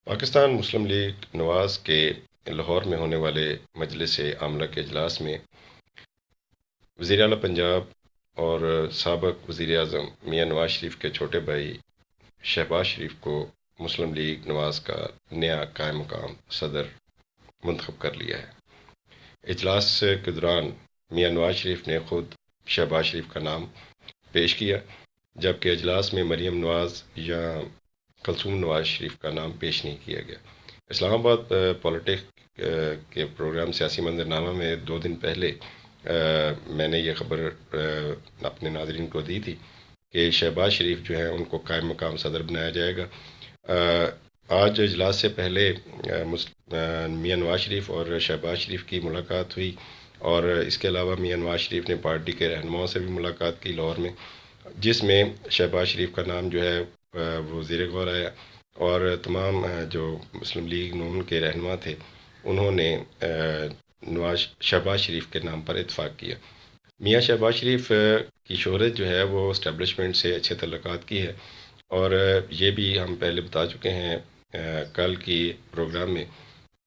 پاکستان مسلم league نواز کے لاہور میں ہونے والے مجلس عاملہ کے اجلاس میں وزیر اعلیٰ پنجاب اور سابق وزیر اعظم میاں نواز شریف کے چھوٹے بھائی شہباز شریف کو مسلم لیگ نواز کا نیا قائم مقام صدر منتخب کر لیا ہے۔ اجلاس کے دوران میاں نواز شریف نے خود شہباز شریف کا نام پیش کیا، جبکہ اجلاس میں مریم نواز یا کلثوم نواز شریف کا نام پیش نہیں کیا گیا۔ اسلام آباد پولیٹک کے پروگرام سیاسی منظرنامہ میں 2 دن پہلے میں نے یہ خبر اپنے ناظرین کو دی تھی کہ شہباز شریف جو ہیں ان کو قائم مقام صدر بنایا جائے گا۔ آج اجلاس سے پہلے میاں نواز شریف اور شہباز شریف کی ملاقات ہوئی، اور اس کے علاوہ میاں نواز شریف نے پارٹی کے رہنماؤں سے بھی ملاقات کی لاہور میں، جس میں شہباز شریف کا نام جو ہے وہ زیر غور آیا، اور تمام جو مسلم لیگ نون کے رہنما تھے انہوں نے شہباز شریف کے نام پر اتفاق کیا۔ میاں شہباز شریف کی شہرت جو ہے وہ اسٹیبلشمنٹ سے اچھے تعلقات کی ہے، اور یہ بھی ہم پہلے بتا چکے ہیں کل کی پروگرام میں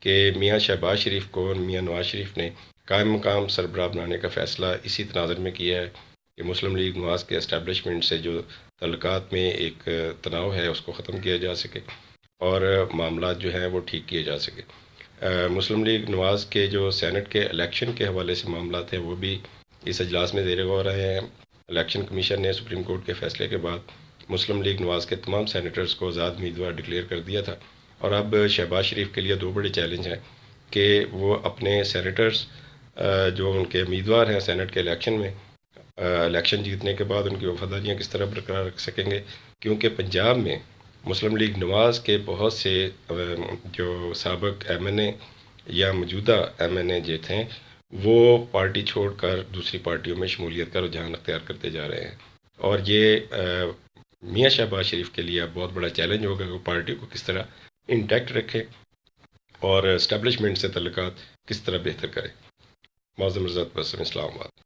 کہ میاں شہباز شریف کو میاں نواز شریف نے قائم مقام سربراہ بنانے کا فیصلہ اسی تناظر میں کیا ہے کہ مسلم لیگ نواز کے اسٹیبلشمنٹ سے جو تعلقات میں ایک تناؤ ہے اس کو ختم کیا جا سکے اور معاملات جو ہیں وہ ٹھیک کیے جا سکے۔ مسلم لیگ نواز کے جو سینٹ کے الیکشن کے حوالے سے معاملات ہیں وہ بھی اس اجلاس میں زیر غور رہے ہیں۔ الیکشن کمیشن نے سپریم کورٹ کے فیصلے کے بعد مسلم لیگ نواز کے تمام سینیٹرز کو آزاد امیدوار ڈکلیئر کر دیا تھا، اور اب شہباز شریف کے لیے 2 بڑے چیلنج ہیں کہ وہ اپنے سینیٹرز جو ان کے امیدوار ہیں سینٹ کے الیکشن میں، الیکشن جیتنے کے بعد ان کی وفاداریاں کس طرح برقرار رکھ سکیں گے، کیونکہ پنجاب میں مسلم لیگ نواز کے بہت سے جو سابق ایم این اے یا موجودہ ایم این اے جو تھے وہ پارٹی چھوڑ کر دوسری پارٹیوں میں شمولیت کا رجحان اختیار کرتے جا رہے ہیں، اور یہ میاں شہباز شریف کے لیے اب بہت بڑا چیلنج ہوگا کہ وہ پارٹی کو کس طرح انٹیکٹ رکھے اور اسٹیبلشمنٹ سے تعلقات کس طرح بہتر کرے۔ معظم رضا بسم اسلام آباد۔